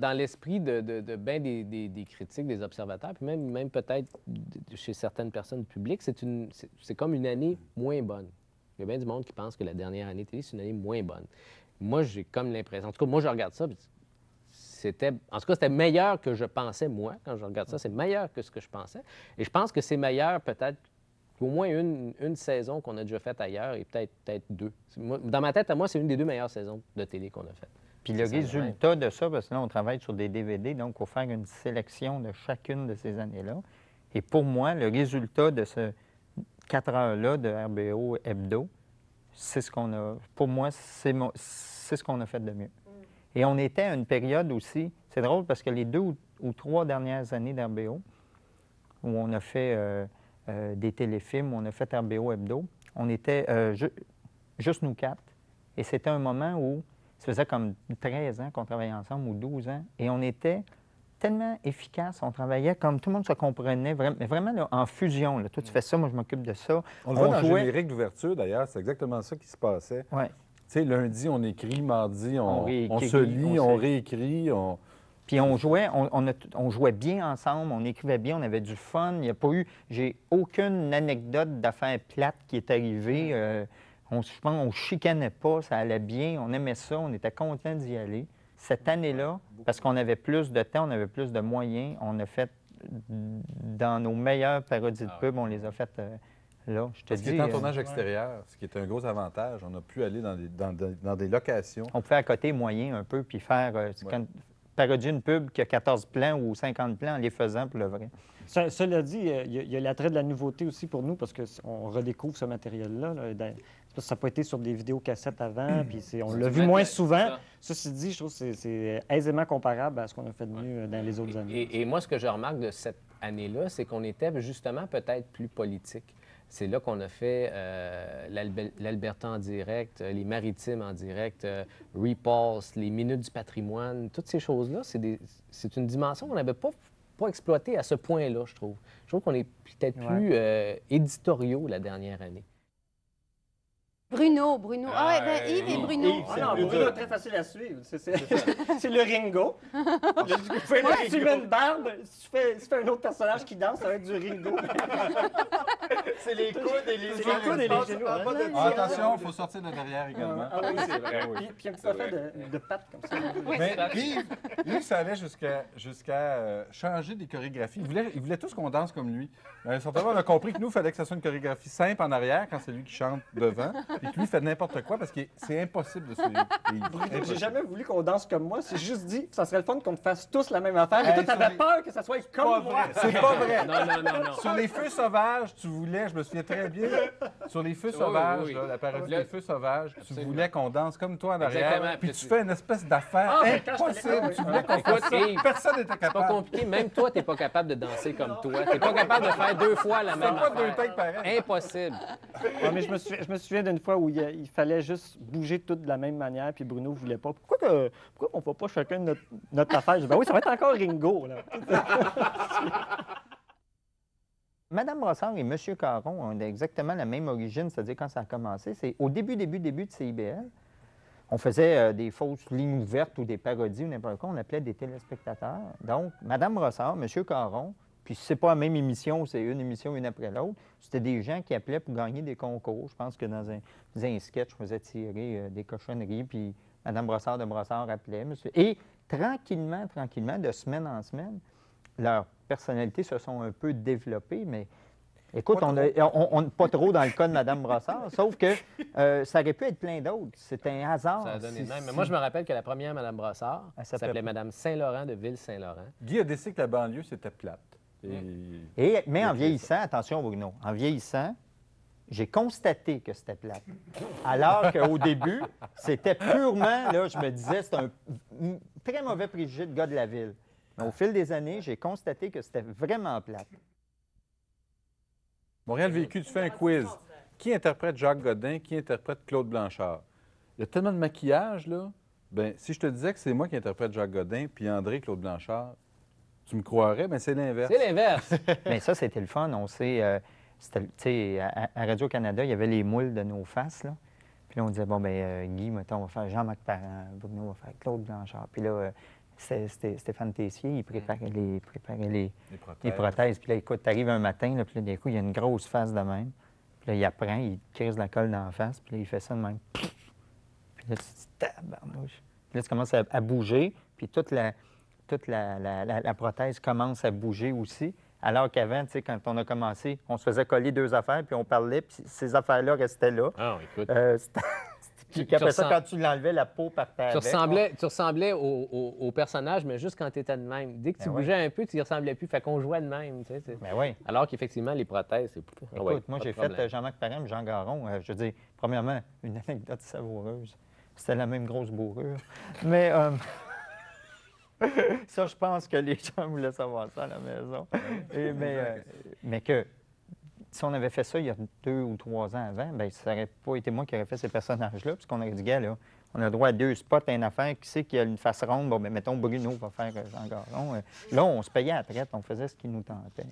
dans l'esprit de bien des critiques, des observateurs, puis même peut-être chez certaines personnes publiques, c'est comme une année moins bonne. Il y a bien du monde qui pense que la dernière année télé, c'est une année moins bonne. Moi, j'ai comme l'impression... En tout cas, moi, je regarde ça, puis en tout cas, c'était meilleur que je pensais, moi, quand je regarde ça. C'est meilleur que ce que je pensais. Et je pense que c'est meilleur peut-être qu'au moins une saison qu'on a déjà faite ailleurs et peut-être deux. Dans ma tête, à moi, c'est une des deux meilleures saisons de télé qu'on a faites. Puis le résultat de ça, parce que là, on travaille sur des DVD, donc il faut faire une sélection de chacune de ces années-là. Et pour moi, le résultat de ce 4 heures-là de RBO Hebdo, c'est ce qu'on a... Pour moi, c'est ce qu'on a fait de mieux. Et on était à une période aussi... C'est drôle parce que les 2 ou 3 dernières années d'RBO, où on a fait des téléfilms, où on a fait RBO Hebdo, on était juste nous 4. Et c'était un moment où ça faisait comme 13 ans qu'on travaillait ensemble, ou 12 ans, et on était tellement efficaces, on travaillait comme tout le monde se comprenait, mais vraiment là, en fusion. Là. Toi, tu fais ça, moi, je m'occupe de ça. On le voit dans le générique d'ouverture, d'ailleurs, c'est exactement ça qui se passait. Ouais. Tu sais, lundi, on écrit, mardi, on réécrit, se lit, on réécrit, Puis on jouait bien ensemble, on écrivait bien, on avait du fun. Il n'y a pas eu... J'ai aucune anecdote d'affaires plates qui est arrivée. Je pense qu'on ne chicanait pas, ça allait bien, on aimait ça, on était content d'y aller. Cette année-là, parce qu'on avait plus de temps, on avait plus de moyens, on a fait dans nos meilleures parodies de pub, on les a faites là. Je te dis. Ce qui est en tournage extérieur, ce qui est un gros avantage, on a pu aller dans des locations. On pouvait à côté moyen un peu, puis faire parodier une pub qui a 14 plans ou 50 plans en les faisant pour le vrai. Cela dit, il y a l'attrait de la nouveauté aussi pour nous parce qu'on redécouvre ce matériel-là. Ça n'a pas été sur des vidéocassettes avant, puis on l'a vu moins souvent. Ceci dit, je trouve que c'est aisément comparable à ce qu'on a fait de mieux dans les autres années. Et moi, ce que je remarque de cette année-là, c'est qu'on était justement peut-être plus politique. C'est là qu'on a fait l'Alberta en direct, les Maritimes en direct, Repulse, les Minutes du patrimoine. Toutes ces choses-là, c'est une dimension qu'on n'avait pas exploitée à ce point-là, je trouve. Je trouve qu'on est peut-être plus éditoriaux la dernière année. Bruno. Ah, Yves et Bruno. Bruno est très facile à suivre. C'est le Ringo. Tu mets une barbe, si tu fais un autre personnage qui danse, ça va être du Ringo. C'est les coudes et les genoux. C'est les coudes et les genoux. Attention, il faut sortir de derrière également. Ah oui, c'est vrai. Puis un petit affaire de pattes comme ça. Mais Yves, ça allait jusqu'à changer des chorégraphies. Il voulait tous qu'on danse comme lui. Certainement, on a compris que nous, il fallait que ce soit une chorégraphie simple en arrière quand c'est lui qui chante devant. Et que lui fait n'importe quoi parce que c'est impossible de suivre. J'ai jamais voulu qu'on danse comme moi. C'est juste dit, ça serait le fun qu'on fasse tous la même affaire. Mais toi, t'avais peur que ça soit comme moi. C'est pas vrai. Non. Sur les feux sauvages, tu voulais, je me souviens très bien, sur les feux sauvages, là, la parodie des feux sauvages, tu voulais qu'on danse comme toi en arrière. Exactement. Puis tu fais une espèce d'affaire impossible. Tu voulais qu'on fasse ça. Personne n'était capable. C'est pas compliqué. Même toi, t'es pas capable de danser comme toi. T'es pas capable de faire 2 fois la même affaire. C'est pas 2 takes pareils. Impossible. Ouais, mais je me souviens d'une fois où il fallait juste bouger tout de la même manière, puis Bruno ne voulait pas. Pourquoi on ne fait pas chacun notre affaire? Je dis, ben oui, ça va être encore Ringo, là. Madame Brossard et Monsieur Caron ont exactement la même origine, c'est-à-dire quand ça a commencé, c'est au début de CIBL. On faisait des fausses lignes ouvertes ou des parodies ou n'importe quoi, on appelait des téléspectateurs. Donc, Madame Brossard, Monsieur Caron, puis c'est pas la même émission, c'est une émission une après l'autre. C'était des gens qui appelaient pour gagner des concours. Je pense que dans un sketch, je faisais tirer des cochonneries, puis Mme Brossard de Brossard appelait. Et tranquillement, de semaine en semaine, leurs personnalités se sont un peu développées, mais écoute, on pas trop dans le cas de Mme Brossard, sauf que ça aurait pu être plein d'autres. C'est un hasard. Ça a donné même. Mais moi, je me rappelle que la première Mme Brossard s'appelait Mme Saint-Laurent de Ville-Saint-Laurent. Guy a décidé que la banlieue, c'était plate. Mais en vieillissant, attention Bruno, en vieillissant, j'ai constaté que c'était plate. Alors qu'au début, c'était purement, là, je me disais, c'est un très mauvais préjugé de gars de la ville. Mais au fil des années, j'ai constaté que c'était vraiment plate. Montréal Vécu, tu fais un quiz. Qui interprète Jacques Godin? Qui interprète Claude Blanchard? Il y a tellement de maquillage, là. Bien, si je te disais que c'est moi qui interprète Jacques Godin puis André Claude Blanchard, tu me croirais, mais c'est l'inverse. C'est l'inverse. Mais ça, c'était le fun. On sait, tu sais, à Radio-Canada, il y avait les moules de nos faces, là. Puis là, on disait, bon, bien, Guy, mettons, on va faire Jean-Marc Parent, Bruno va faire Claude Blanchard. Puis là, c'était Stéphane Tessier, il préparait les Les prothèses. Puis là, écoute, t'arrives un matin, là, puis là, d'un coup, il y a une grosse face de même. Puis là, il apprend, il crise la colle dans la face, puis là, il fait ça de même. Puis là, tu te dis, tabarnouche. Puis là, tu commences à bouger, puis toute la prothèse commence à bouger aussi. Alors qu'avant, tu sais, quand on a commencé, on se faisait coller 2 affaires, puis on parlait, puis ces affaires-là restaient là. Ah, écoute. Puis après ça, quand tu l'enlevais, la peau partait avec. Tu ressemblais au personnage, mais juste quand tu étais de même. Dès que tu Ben oui. bougeais un peu, tu y ressemblais plus. Fait qu'on jouait de même. Tu sais, Ben oui. Alors qu'effectivement, les prothèses, c'est plus. Écoute, moi, j'ai fait Jean-Marc Parent et Jean Garon. Je veux dire, premièrement, une anecdote savoureuse. C'était la même grosse bourrure. Mais ça, je pense que les gens voulaient savoir ça à la maison. Mais que si on avait fait ça il y a 2 ou 3 ans avant, bien, ça n'aurait pas été moi qui aurais fait ces personnages-là, puisqu'on aurait dit, gars, là, on a droit à 2 spots, une affaire, qui sait qu'il y a une face ronde, bon, bien, mettons, Bruno va faire Jean Garon. Là, on se payait à la traite, on faisait ce qui nous tentait.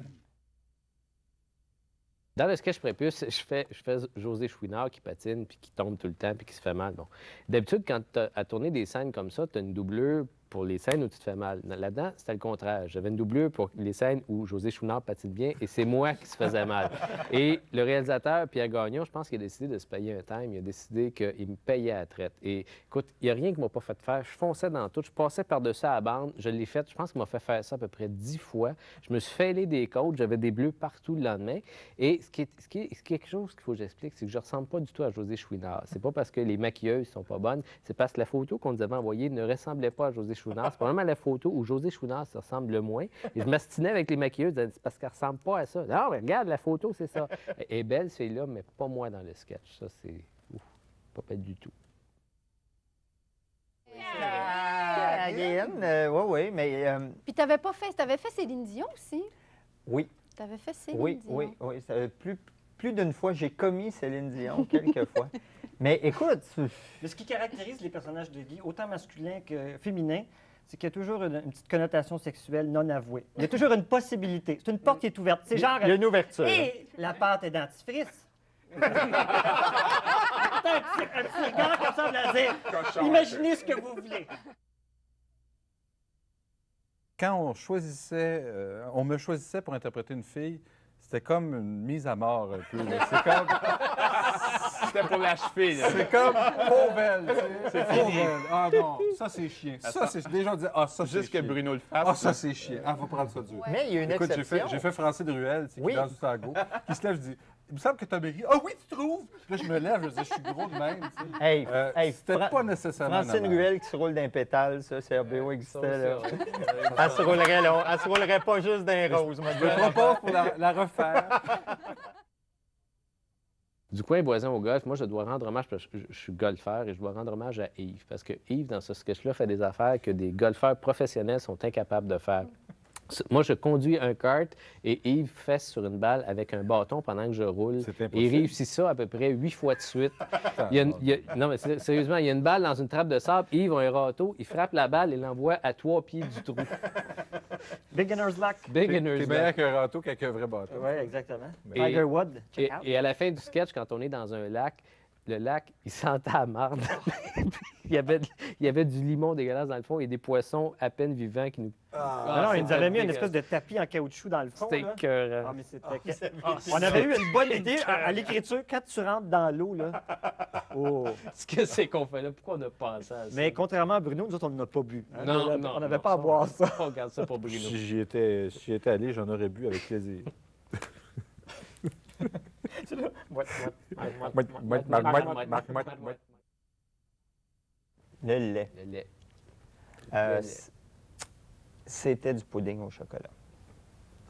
Dans le sketch prépuce, je fais José Chouinard qui patine, puis qui tombe tout le temps, puis qui se fait mal. Bon. D'habitude, quand tu as à tourner des scènes comme ça, tu as une doublure pour les scènes où tu te fais mal. Là-dedans, c'était le contraire. J'avais une doublure pour les scènes où José Chouinard patine bien, et c'est moi qui se faisais mal. Et le réalisateur, Pierre Gagnon, je pense qu'il a décidé de se payer un time. Il a décidé qu'il me payait à la traite. Et écoute, il n'y a rien qui m'a pas fait faire. Je fonçais dans tout. Je passais par-dessus à la bande. Je l'ai fait. Je pense qu'il m'a fait faire ça à peu près 10 fois. Je me suis fêlé des côtes. J'avais des bleus partout le lendemain. Et ce qui est quelque chose qu'il faut que j'explique, c'est que je ne ressemble pas du tout à José Chouinard. C'est pas parce que les maquilleuses sont pas bonnes, c'est parce que la photo qu'on nous avait envoyée ne ressemblait pas à José Chouinard. C'est probablement la photo où José Chouinard se ressemble le moins. Et je m'astinais avec les maquilleuses, c'est parce qu'elle ne ressemble pas à ça. Non, mais regarde, la photo, c'est ça. Elle est belle, celle-là, mais pas moi dans le sketch. Ça, c'est pas belle du tout. Oui, mais Puis t'avais fait Céline Dion aussi. oui, T'avais fait Céline oui, Dion. oui, oui. Plus d'une fois, j'ai commis Céline Dion, quelques fois. Mais écoute, Mais ce qui caractérise les personnages de Guy, autant masculins que féminins, c'est qu'il y a toujours une petite connotation sexuelle non avouée. Il y a toujours une possibilité. C'est une porte qui est ouverte. C'est genre... il y a une ouverture. Et la pâte est dentifrice. un petit regard comme ça, on va dire, imaginez ce que vous voulez. Quand on me choisissait pour interpréter une fille, c'était comme une mise à mort un peu. là. C'est comme, C'était pour l'achever, là. c'est comme pauvre elle, tu sais. C'est pauvre elle. Ah non, ça c'est chiant. Ça c'est des gens disaient ah ça c'est Juste que chiant. Bruno le fasse. Ah ça c'est chiant. Ah faut prendre ça dur. Mais il y a une Écoute, exception. j'ai fait Francine Ruel, tu sais, Oui. qui danse au tango, qui se lève, je dis il me semble que t'as maigri. Ah oui, tu trouves? Puis là, je me lève, je dis, je suis gros de même. Tu sais. Hey, C'était pas nécessairement. Francine normal. Ruel qui se roule d'un pétale, ça, c'est RBO existait. Là. Ça, Elle se roulerait pas juste d'un rose. moi, Je me propose pour la refaire. Du coin voisin au golf, moi, je dois rendre hommage, parce que je suis golfeur, et je dois rendre hommage à Yves. Parce que Yves, dans ce sketch-là, fait des affaires que des golfeurs professionnels sont incapables de faire. Moi, je conduis un kart et Yves fesse sur une balle avec un bâton pendant que je roule. C'est Et impossible. il réussit ça à peu près 8 fois de suite. Non, mais sérieusement, il y a une balle dans une trappe de sable. Yves a un râteau. Il frappe la balle et l'envoie à 3 pieds du trou. Beginner's luck. Beginner's T'es meilleur qu'un râteau qu'avec un vrai bâton. Oui, exactement. Et- Tiger Wood, Et, check out. et à la fin du sketch, quand on est dans un lac, le lac, il sentait la marde. il y avait du limon dégueulasse dans le fond et des poissons à peine vivants qui nous... Non, ils nous avaient mis une espèce de tapis en caoutchouc dans le fond. C'était là. écœurant. Ah, mais c'était... On avait eu une bonne idée à l'écriture quand tu rentres dans l'eau. Là. Oh. Ce que c'est qu'on fait là? Pourquoi on a pensé à ça? Mais contrairement à Bruno, nous autres, on n'en a pas bu. hein. On n'avait non, pas à boire ça. On regarde ça pour Bruno. Si j'y étais allé, j'en aurais bu avec plaisir. Le lait. Le lait. Euh, C'était du pudding au chocolat.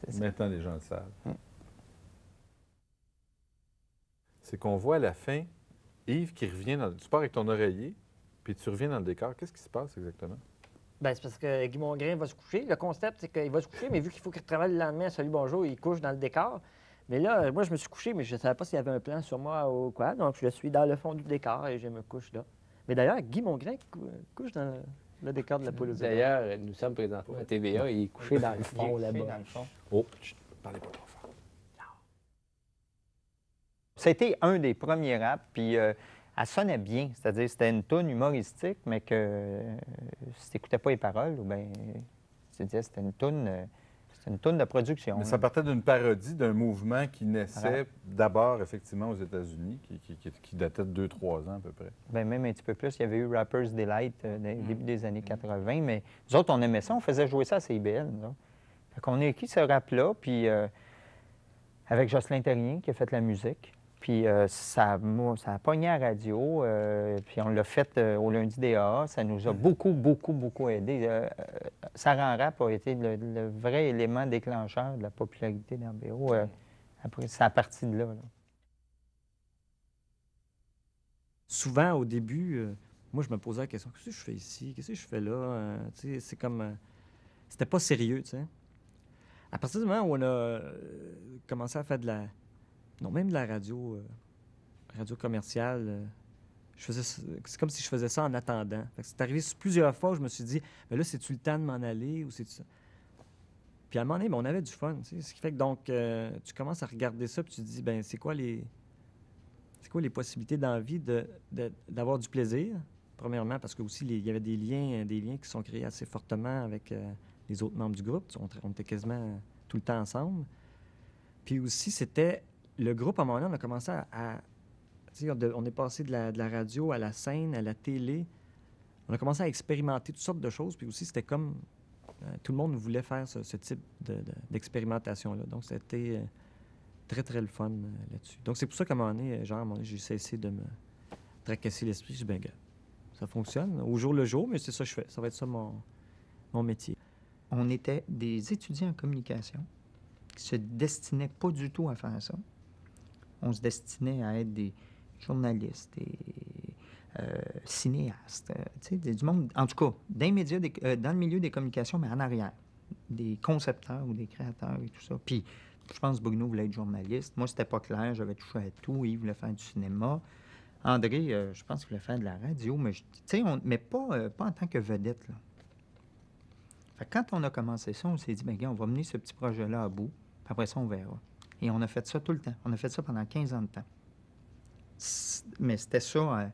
C'est ça. Maintenant, les gens le savent. C'est qu'on voit à la fin Yves qui revient dans... Tu pars avec ton oreiller, puis tu reviens dans le décor. Qu'est-ce qui se passe exactement? Ben, c'est parce que Guy Mongrain va se coucher. Le concept, c'est qu'il va se coucher, mais vu qu'il faut qu'il travaille le lendemain à Salut Bonjour, il couche dans le décor. Mais là, moi, je me suis couché, mais je ne savais pas s'il y avait un plan sur moi ou quoi. Donc, je suis dans le fond du décor et je me couche là. Mais d'ailleurs, Guy Mongrain couche dans le décor de la poule aux œufs d'or. D'ailleurs, nous sommes présentement à TVA. Il est couché dans le Il est fond couché là-bas. dans le fond. Oh, chut, parlez pas trop fort. C'était un des premiers raps. Puis elle sonnait bien. C'est-à-dire c'était une toune humoristique, mais que si tu n'écoutais pas les paroles, ou bien c'était une toune de production. Mais là. ça partait d'une parodie d'un mouvement qui naissait Ouais. d'abord, effectivement, aux États-Unis, qui datait de 2-3 ans à peu près. Ben, même un petit peu plus. Il y avait eu Rapper's Delight début des années 80, mais nous autres, on aimait ça. On faisait jouer ça à CIBL. Fait qu'on a écrit ce rap-là, puis avec Jocelyn Terrien qui a fait la musique. Puis ça a pogné à la radio, puis on l'a fait au lundi des AA. Ça nous a beaucoup, beaucoup, beaucoup aidé. Sarah Rap a été le vrai élément déclencheur de la popularité d'RBO. Après, c'est à partir de là. Souvent, au début, moi, je me posais la question, qu'est-ce que je fais ici? Qu'est-ce que je fais là? Tu sais, c'est comme... c'était pas sérieux, tu sais. À partir du moment où on a commencé à faire de la... Non, même de la radio, radio commerciale, c'est comme si je faisais ça en attendant. Fait que c'est arrivé plusieurs fois où je me suis dit, mais là, c'est-tu le temps de m'en aller ou c'est-tu ça? Puis à un moment donné, ben, on avait du fun, tu sais. Ce qui fait que donc, tu commences à regarder ça puis tu te dis, ben c'est quoi les possibilités dans la vie d'avoir du plaisir? Premièrement, parce que aussi, il y avait des liens qui sont créés assez fortement avec les autres membres du groupe. On était quasiment tout le temps ensemble. Puis aussi, c'était le groupe, à un moment donné, on a commencé tu sais, on est passé de la radio à la scène, à la télé. On a commencé à expérimenter toutes sortes de choses. Puis aussi, c'était comme... tout le monde voulait faire ce type d'expérimentation-là. Donc, c'était très, très le fun là-dessus. Donc, c'est pour ça qu'à un moment donné, j'ai cessé de me tracasser l'esprit. Je dis, ben, gars, ça fonctionne au jour le jour, mais c'est ça que je fais. Ça va être ça mon métier. On était des étudiants en communication qui se destinaient pas du tout à faire ça. On se destinait à être des journalistes, des cinéastes, tu sais, du monde, en tout cas, dans le milieu des communications, mais en arrière, des concepteurs ou des créateurs et tout ça. Puis, je pense que Bruno voulait être journaliste. Moi, c'était pas clair, j'avais touché à tout. Yves voulait faire du cinéma. André, je pense qu'il voulait faire de la radio, mais, tu sais, mais pas en tant que vedette, là. Fait que quand on a commencé ça, on s'est dit, bien, gars, on va mener ce petit projet-là à bout, puis après ça, on verra. Et on a fait ça tout le temps. On a fait ça pendant 15 ans de temps. Mais c'était ça,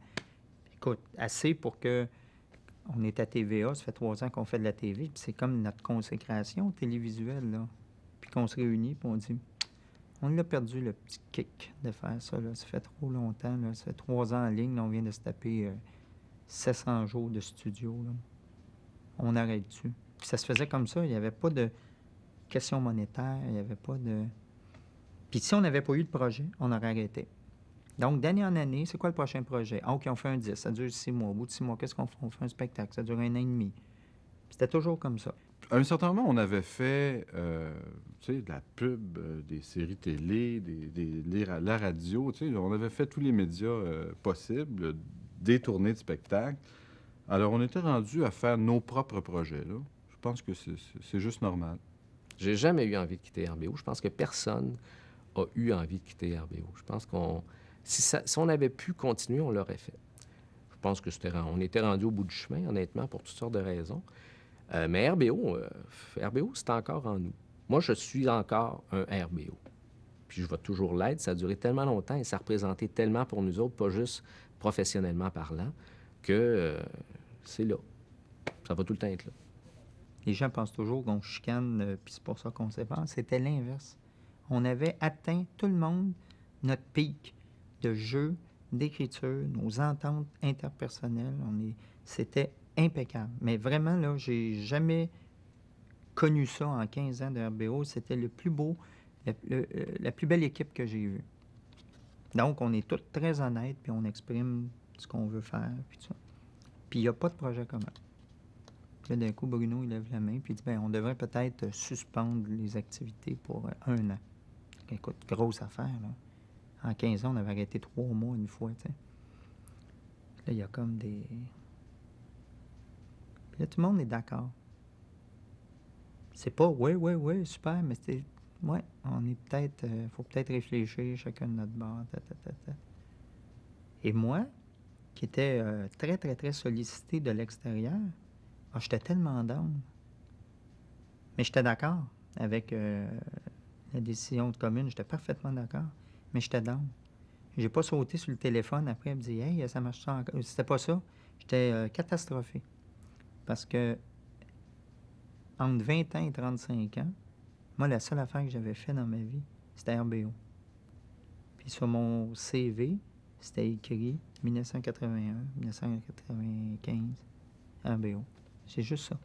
écoute, assez pour que on est à TVA, ça fait 3 ans qu'on fait de la TV, puis c'est comme notre consécration télévisuelle, là. Puis qu'on se réunit, puis on dit, on l'a perdu, le petit kick de faire ça, là. Ça fait trop longtemps, là. Ça fait 3 ans en ligne, là, on vient de se taper 700 jours de studio, là. On arrête-tu? Puis ça se faisait comme ça, il n'y avait pas de question monétaire, il n'y avait pas de... Puis si on n'avait pas eu de projet, on aurait arrêté. Donc, d'année en année, c'est quoi le prochain projet? Ah, OK, on fait un 10, ça dure 6 mois. Au bout de 6 mois, qu'est-ce qu'on fait? On fait un spectacle, ça dure 1 an et demi. C'était toujours comme ça. À un certain moment, on avait fait tu sais, de la pub, des séries télé, la radio. Tu sais, on avait fait tous les médias possibles, des tournées de spectacles. Alors, on était rendu à faire nos propres projets, là. Je pense que c'est juste normal. J'ai jamais eu envie de quitter RBO. Je pense que personne a eu envie de quitter RBO. Je pense si on avait pu continuer, on l'aurait fait. Je pense que on était rendu au bout du chemin, honnêtement, pour toutes sortes de raisons. Mais RBO, c'est encore en nous. Moi, je suis encore un RBO. Puis je vais toujours l'être. Ça a duré tellement longtemps et ça a représenté tellement pour nous autres, pas juste professionnellement parlant, que c'est là. Ça va tout le temps être là. Les gens pensent toujours qu'on chicane, puis c'est pour ça qu'on se sépare. C'était l'inverse. On avait atteint, tout le monde, notre pic de jeu, d'écriture, nos ententes interpersonnelles. C'était impeccable. Mais vraiment, là, j'ai jamais connu ça en 15 ans de RBO. C'était le plus beau, la plus belle équipe que j'ai vue. Donc, on est tous très honnêtes, puis on exprime ce qu'on veut faire, puis tout ça. Puis il n'y a pas de projet commun. Là, d'un coup, Bruno, il lève la main, puis il dit, bien, on devrait peut-être suspendre les activités pour 1 an. Écoute, grosse affaire, là. En 15 ans, on avait arrêté 3 mois une fois, tu sais. Là, il y a comme des... Puis là, tout le monde est d'accord. C'est pas, oui, super, mais c'est... Ouais, on est peut-être... faut peut-être réfléchir chacun de notre bord, Et moi, qui était très, très, très sollicité de l'extérieur, j'étais tellement down. Mais j'étais d'accord avec la décision de commune. J'étais parfaitement d'accord. Mais j'étais down. J'ai pas sauté sur le téléphone après et me dit « Hey, ça marche ça encore? » C'était pas ça. J'étais catastrophé. Parce que entre 20 ans et 35 ans, moi, la seule affaire que j'avais fait dans ma vie, c'était RBO. Puis sur mon CV, c'était écrit 1981, 1995, RBO. C'est juste ça.